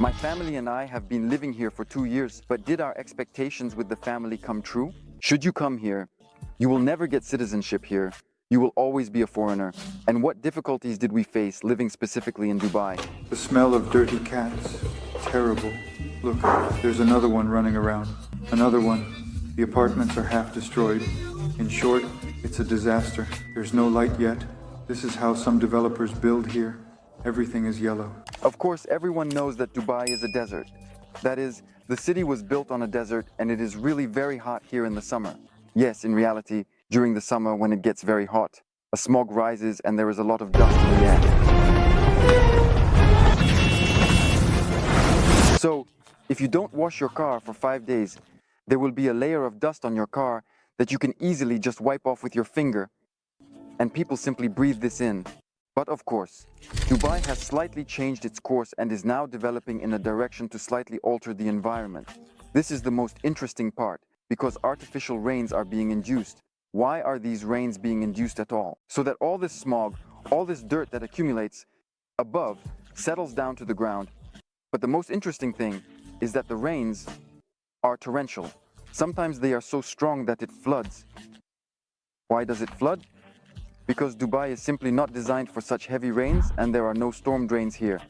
My family and I have been living here for 2 years, but did our expectations with the family come true? Should you come here, you will never get citizenship here. You will always be a foreigner. And what difficulties did we face living specifically in Dubai? The smell of dirty cats. Terrible. Look, there's another one running around. Another one. The apartments are half destroyed. In short, it's a disaster. There's no light yet. This is how some developers build here. Everything is yellow. Of course, everyone knows that Dubai is a desert. That is, the city was built on a desert and it is really very hot here in the summer. Yes, in reality, during the summer when it gets very hot, a smog rises and there is a lot of dust in the air. So, if you don't wash your car for 5 days, there will be a layer of dust on your car that you can easily just wipe off with your finger, and people simply breathe this in. But of course, Dubai has slightly changed its course and is now developing in a direction to slightly alter the environment. This is the most interesting part, because artificial rains are being induced. Why are these rains being induced at all? So that all this smog, all this dirt that accumulates above, settles down to the ground. But the most interesting thing is that the rains are torrential. Sometimes they are so strong that it floods. Why does it flood? Because Dubai is simply not designed for such heavy rains and there are no storm drains here.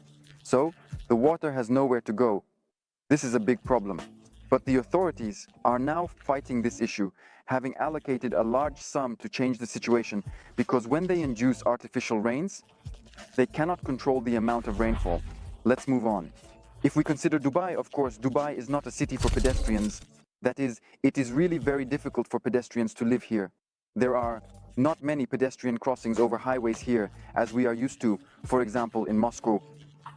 So, the water has nowhere to go. This is a big problem. But the authorities are now fighting this issue, having allocated a large sum to change the situation, because when they induce artificial rains, they cannot control the amount of rainfall. Let's move on. If we consider Dubai, of course, Dubai is not a city for pedestrians. That is, it is really very difficult for pedestrians to live here. There are not many pedestrian crossings over highways here, as we are used to, for example, in Moscow.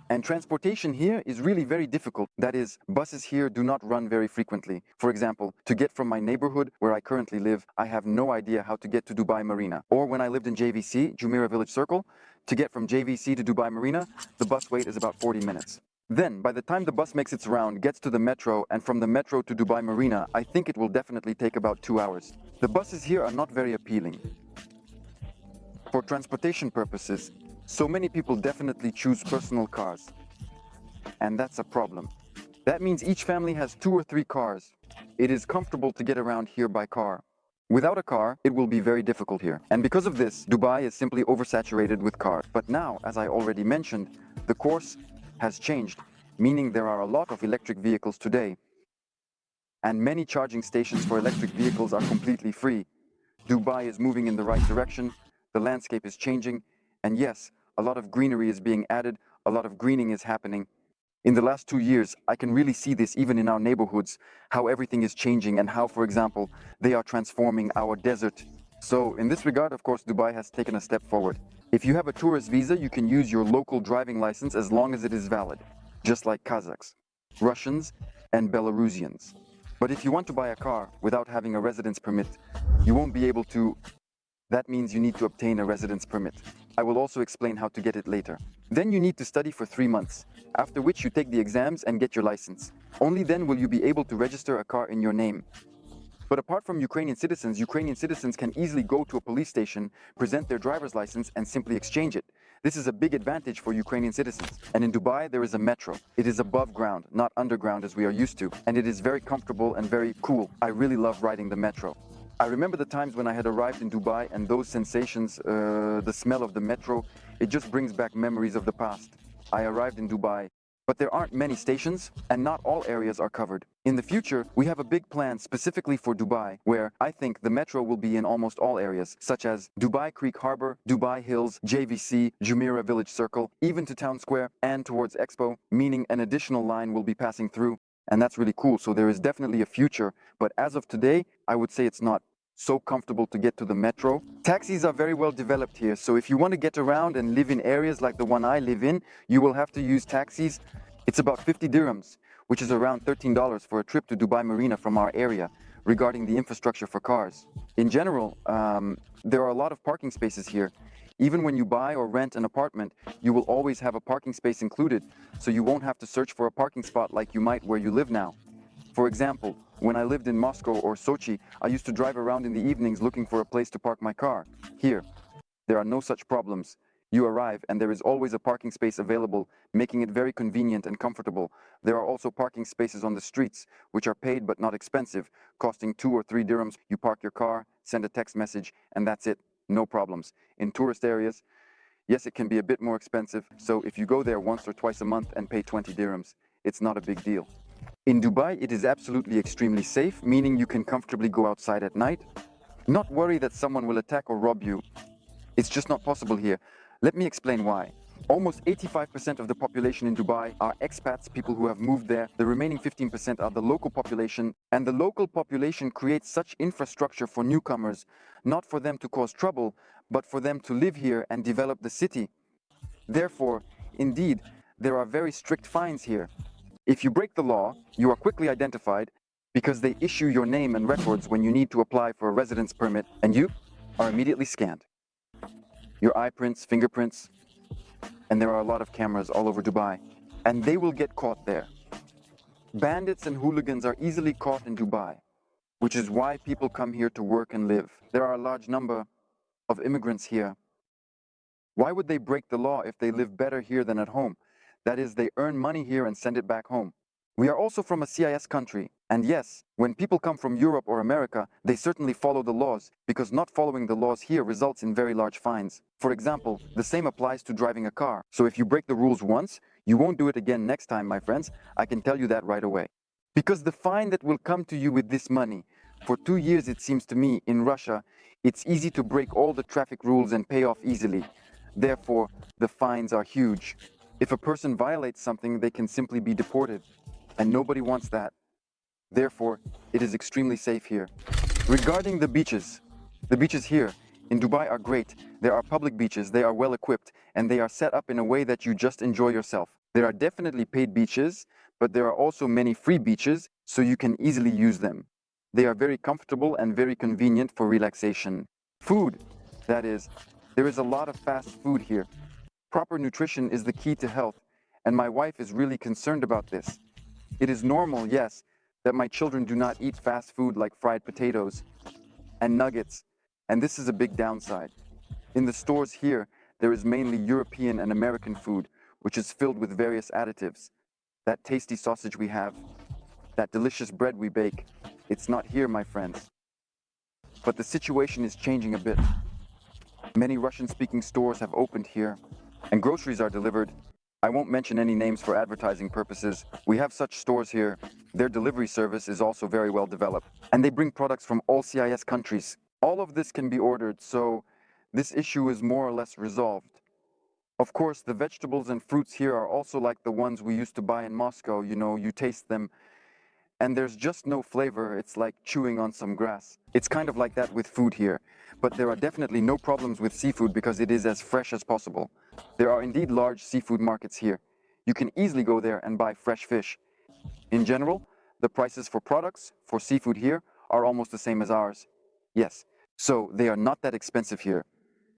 And transportation here is really very difficult. That is, buses here do not run very frequently. For example, to get from my neighborhood where I currently live, I have no idea how to get to Dubai Marina. Or when I lived in JVC, Jumeirah Village Circle, to get from JVC to Dubai Marina, the bus wait is about 40 minutes. Then, by the time the bus makes its round, gets to the metro, and from the metro to Dubai Marina, I think it will definitely take about 2 hours. The buses here are not very appealing. For transportation purposes, so many people definitely choose personal cars. And that's a problem. That means each family has 2 or 3 cars. It is comfortable to get around here by car. Without a car, it will be very difficult here. And because of this, Dubai is simply oversaturated with cars. But now, as I already mentioned, the course has changed, meaning there are a lot of electric vehicles today. And many charging stations for electric vehicles are completely free. Dubai is moving in the right direction, the landscape is changing, and yes, a lot of greenery is being added, a lot of greening is happening. In the last 2 years, I can really see this even in our neighborhoods, how everything is changing and how, for example, they are transforming our desert. So, in this regard, of course, Dubai has taken a step forward. If you have a tourist visa, you can use your local driving license as long as it is valid, just like Kazakhs, Russians, and Belarusians. But if you want to buy a car without having a residence permit, you won't be able to. That means you need to obtain a residence permit. I will also explain how to get it later. Then you need to study for 3 months, after which you take the exams and get your license. Only then will you be able to register a car in your name. But apart from Ukrainian citizens can easily go to a police station, present their driver's license, and simply exchange it. This is a big advantage for Ukrainian citizens. And in Dubai, there is a metro. It is above ground, not underground as we are used to. And it is very comfortable and very cool. I really love riding the metro. I remember the times when I had arrived in Dubai and those sensations, the smell of the metro, it just brings back memories of the past. I arrived in Dubai, but there aren't many stations and not all areas are covered. In the future, we have a big plan specifically for Dubai, where I think the metro will be in almost all areas, such as Dubai Creek Harbor, Dubai Hills, JVC, Jumeirah Village Circle, even to Town Square and towards Expo, meaning an additional line will be passing through. And that's really cool, so there is definitely a future, but as of today, I would say it's not so comfortable to get to the metro. Taxis are very well developed here, so if you want to get around and live in areas like the one I live in, you will have to use taxis. It's about 50 dirhams, which is around $13 for a trip to Dubai Marina from our area, regarding the infrastructure for cars. In general, there are a lot of parking spaces here. Even when you buy or rent an apartment, you will always have a parking space included, so you won't have to search for a parking spot like you might where you live now. For example, when I lived in Moscow or Sochi, I used to drive around in the evenings looking for a place to park my car. Here, there are no such problems. You arrive and there is always a parking space available, making it very convenient and comfortable. There are also parking spaces on the streets, which are paid but not expensive, costing 2 or 3 dirhams. You park your car, send a text message, and that's it. No problems. In tourist areas, yes, it can be a bit more expensive, so if you go there once or twice a month and pay 20 dirhams, it's not a big deal. In Dubai, it is absolutely extremely safe, meaning you can comfortably go outside at night, not worry that someone will attack or rob you. It's just not possible here. Let me explain why. Almost 85% of the population in Dubai are expats, people who have moved there. The remaining 15% are the local population, and the local population creates such infrastructure for newcomers, not for them to cause trouble, but for them to live here and develop the city. Therefore, indeed, there are very strict fines here. If you break the law, you are quickly identified because they issue your name and records when you need to apply for a residence permit, and you are immediately scanned. Your eye prints, fingerprints, and there are a lot of cameras all over Dubai, and they will get caught there. Bandits and hooligans are easily caught in Dubai, which is why people come here to work and live. There are a large number of immigrants here. Why would they break the law if they live better here than at home? That is, they earn money here and send it back home. We are also from a CIS country, and yes, when people come from Europe or America, they certainly follow the laws, because not following the laws here results in very large fines. For example, the same applies to driving a car. So if you break the rules once, you won't do it again next time, my friends. I can tell you that right away. Because the fine that will come to you with this money, for 2 years it seems to me, in Russia, it's easy to break all the traffic rules and pay off easily. Therefore, the fines are huge. If a person violates something, they can simply be deported. And nobody wants that. Therefore, it is extremely safe here. Regarding the beaches here in Dubai are great. There are public beaches, they are well equipped, and they are set up in a way that you just enjoy yourself. There are definitely paid beaches, but there are also many free beaches, so you can easily use them. They are very comfortable and very convenient for relaxation. Food, that is, there is a lot of fast food here. Proper nutrition is the key to health, and my wife is really concerned about this. It is normal, yes, that my children do not eat fast food like fried potatoes and nuggets, and this is a big downside. In the stores here, there is mainly European and American food, which is filled with various additives. That tasty sausage we have, that delicious bread we bake, it's not here, my friends. But the situation is changing a bit. Many Russian-speaking stores have opened here, and groceries are delivered. I won't mention any names for advertising purposes. We have such stores here. Their delivery service is also very well developed, and they bring products from all CIS countries. All of this can be ordered, so this issue is more or less resolved. Of course, the vegetables and fruits here are also like the ones we used to buy in Moscow. You know, you taste them, and there's just no flavor. It's like chewing on some grass. It's kind of like that with food here. But there are definitely no problems with seafood because it is as fresh as possible. There are indeed large seafood markets here. You can easily go there and buy fresh fish. In general, the prices for products, for seafood here, are almost the same as ours. Yes, so they are not that expensive here.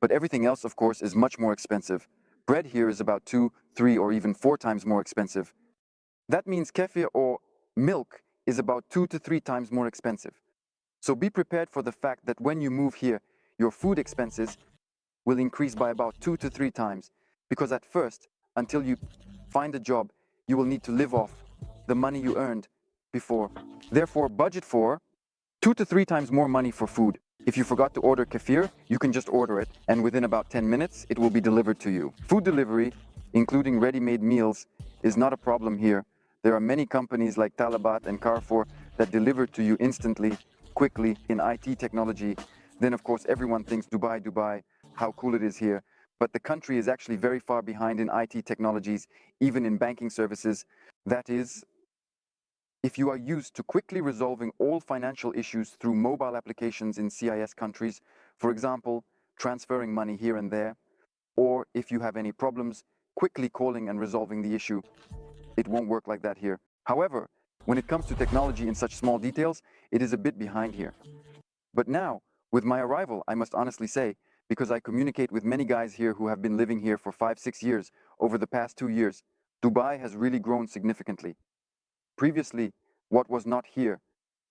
But everything else, of course, is much more expensive. Bread here is about 2, 3, or even 4 times more expensive. That means kefir or milk is about 2 to 3 times more expensive. So be prepared for the fact that when you move here, your food expenses will increase by about 2 to 3 times. Because at first, until you find a job, you will need to live off the money you earned before. Therefore, budget for 2 to 3 times more money for food. If you forgot to order kefir, you can just order it, and within about 10 minutes, it will be delivered to you. Food delivery, including ready-made meals, is not a problem here. There are many companies like Talabat and Carrefour that deliver to you instantly, quickly, in IT technology. Then, of course, everyone thinks Dubai, Dubai, how cool it is here. But the country is actually very far behind in IT technologies, even in banking services. That is, if you are used to quickly resolving all financial issues through mobile applications in CIS countries, for example, transferring money here and there, or if you have any problems, quickly calling and resolving the issue, it won't work like that here. However, when it comes to technology in such small details, it is a bit behind here. But now, with my arrival, I must honestly say, because I communicate with many guys here who have been living here for 5-6 years, over the past 2 years, Dubai has really grown significantly. Previously, what was not here,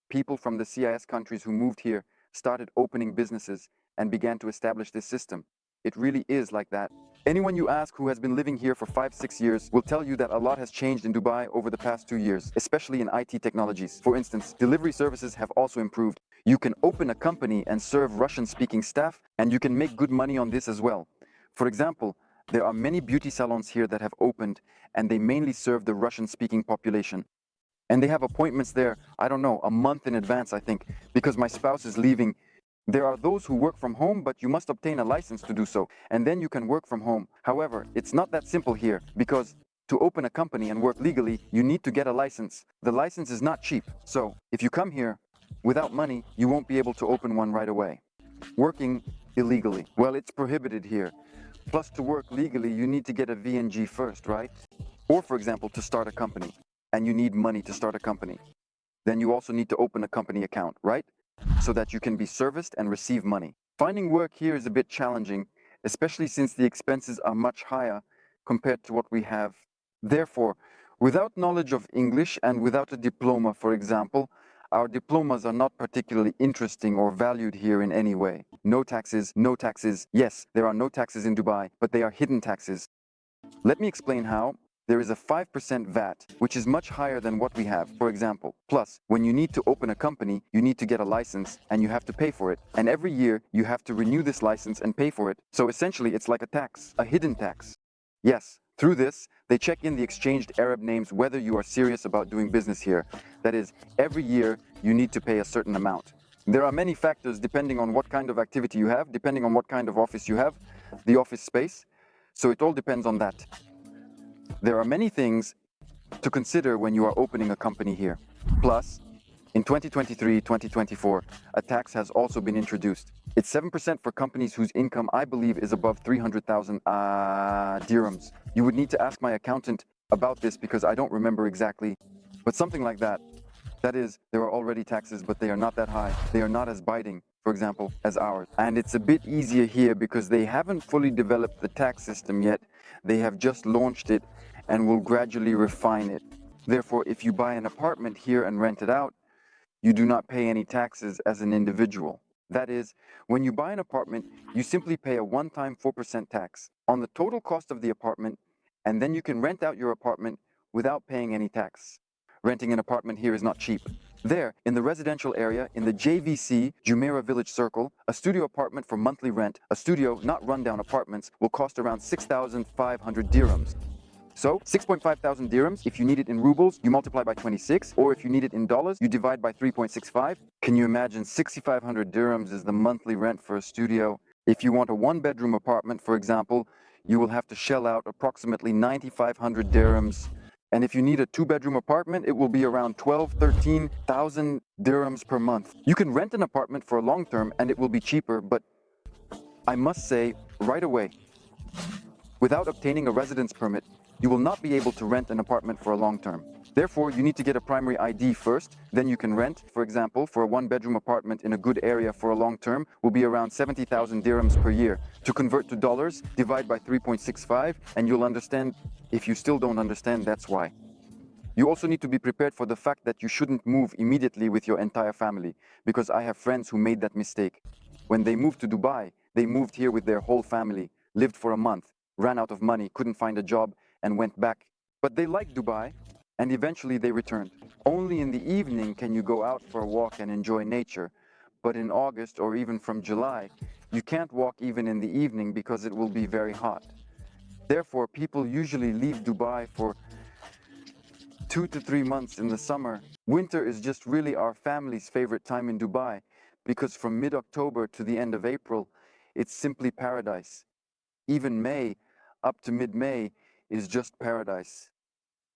people from the CIS countries who moved here started opening businesses and began to establish this system. It really is like that. Anyone you ask who has been living here for 5-6 years will tell you that a lot has changed in Dubai over the past 2 years, especially in IT technologies. For instance, delivery services have also improved. You can open a company and serve Russian-speaking staff, and you can make good money on this as well. For example, there are many beauty salons here that have opened, and they mainly serve the Russian-speaking population. And they have appointments there, I don't know, a month in advance, I think, because my spouse is leaving. There are those who work from home, but you must obtain a license to do so, and then you can work from home. However, it's not that simple here, because to open a company and work legally, you need to get a license. The license is not cheap, so if you come here without money, you won't be able to open one right away. Working illegally, well, it's prohibited here. Plus, to work legally, you need to get a VNG first, right? Or, for example, to start a company, and you need money to start a company. Then you also need to open a company account, right? So that you can be serviced and receive money. Finding work here is a bit challenging, especially since the expenses are much higher compared to what we have. Therefore, without knowledge of English and without a diploma, for example, our diplomas are not particularly interesting or valued here in any way. No taxes, no taxes. Yes, there are no taxes in Dubai, but they are hidden taxes. Let me explain how. There is a 5% VAT, which is much higher than what we have, for example. Plus, when you need to open a company, you need to get a license and you have to pay for it. And every year, you have to renew this license and pay for it. So essentially, it's like a tax, a hidden tax. Yes, through this, they check in the exchanged Arab names whether you are serious about doing business here. That is, every year, you need to pay a certain amount. There are many factors depending on what kind of activity you have, depending on what kind of office you have, the office space. So it all depends on that. There are many things to consider when you are opening a company here. Plus, in 2023-2024, a tax has also been introduced. It's 7% for companies whose income, I believe, is above 300,000 dirhams. You would need to ask my accountant about this because I don't remember exactly, but something like that. That is, there are already taxes, but they are not that high. They are not as biting, for example, as ours. And it's a bit easier here because they haven't fully developed the tax system yet. They have just launched it and will gradually refine it. Therefore, if you buy an apartment here and rent it out, you do not pay any taxes as an individual. That is, when you buy an apartment, you simply pay a one-time 4% tax on the total cost of the apartment, and then you can rent out your apartment without paying any tax. Renting an apartment here is not cheap. There, in the residential area, in the JVC, Jumeirah Village Circle, a studio apartment for monthly rent, a studio, not rundown apartments, will cost around 6,500 dirhams. So, 6.5 thousand dirhams, if you need it in rubles, you multiply by 26, or if you need it in dollars, you divide by 3.65. Can you imagine 6,500 dirhams is the monthly rent for a studio? If you want a one-bedroom apartment, for example, you will have to shell out approximately 9,500 dirhams. And if you need a two-bedroom apartment, it will be around 13,000 dirhams per month. You can rent an apartment for a long term and it will be cheaper, but I must say, right away, without obtaining a residence permit, you will not be able to rent an apartment for a long term. Therefore, you need to get a primary ID first, then you can rent. For example, for a one-bedroom apartment in a good area for a long term will be around 70,000 dirhams per year. To convert to dollars, divide by 3.65, and you'll understand. If you still don't understand, that's why. You also need to be prepared for the fact that you shouldn't move immediately with your entire family, because I have friends who made that mistake. When they moved to Dubai, they moved here with their whole family, lived for a month, ran out of money, couldn't find a job, and went back. But they liked Dubai, and eventually they returned. Only in the evening can you go out for a walk and enjoy nature. But in August or even from July, you can't walk even in the evening because it will be very hot. Therefore, people usually leave Dubai for 2 to 3 months in the summer. Winter is just really our family's favorite time in Dubai because from mid-October to the end of April, it's simply paradise. Even May, up to mid-May, is just paradise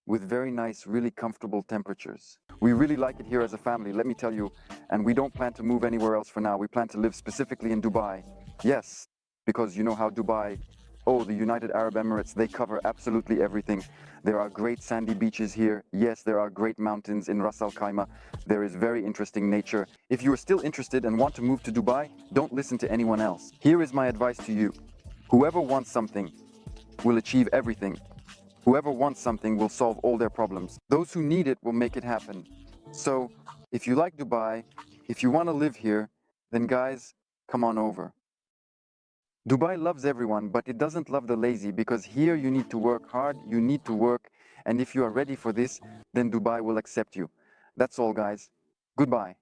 with very nice, really comfortable temperatures. We really like it here as a family, let me tell you, and we don't plan to move anywhere else for now. We plan to live specifically in Dubai. Yes, because you know how Dubai, the United Arab Emirates, they cover absolutely everything. There are great sandy beaches here. Yes, there are great mountains in Ras Al Khaimah. There is very interesting nature. If you are still interested and want to move to Dubai, don't listen to anyone else. Here is my advice to you. Whoever wants something will achieve everything. Whoever wants something will solve all their problems. Those who need it will make it happen. So, if you like Dubai, if you want to live here, then guys, come on over. Dubai loves everyone, but it doesn't love the lazy, because here you need to work hard, you need to work, and if you are ready for this, then Dubai will accept you. That's all, guys. Goodbye.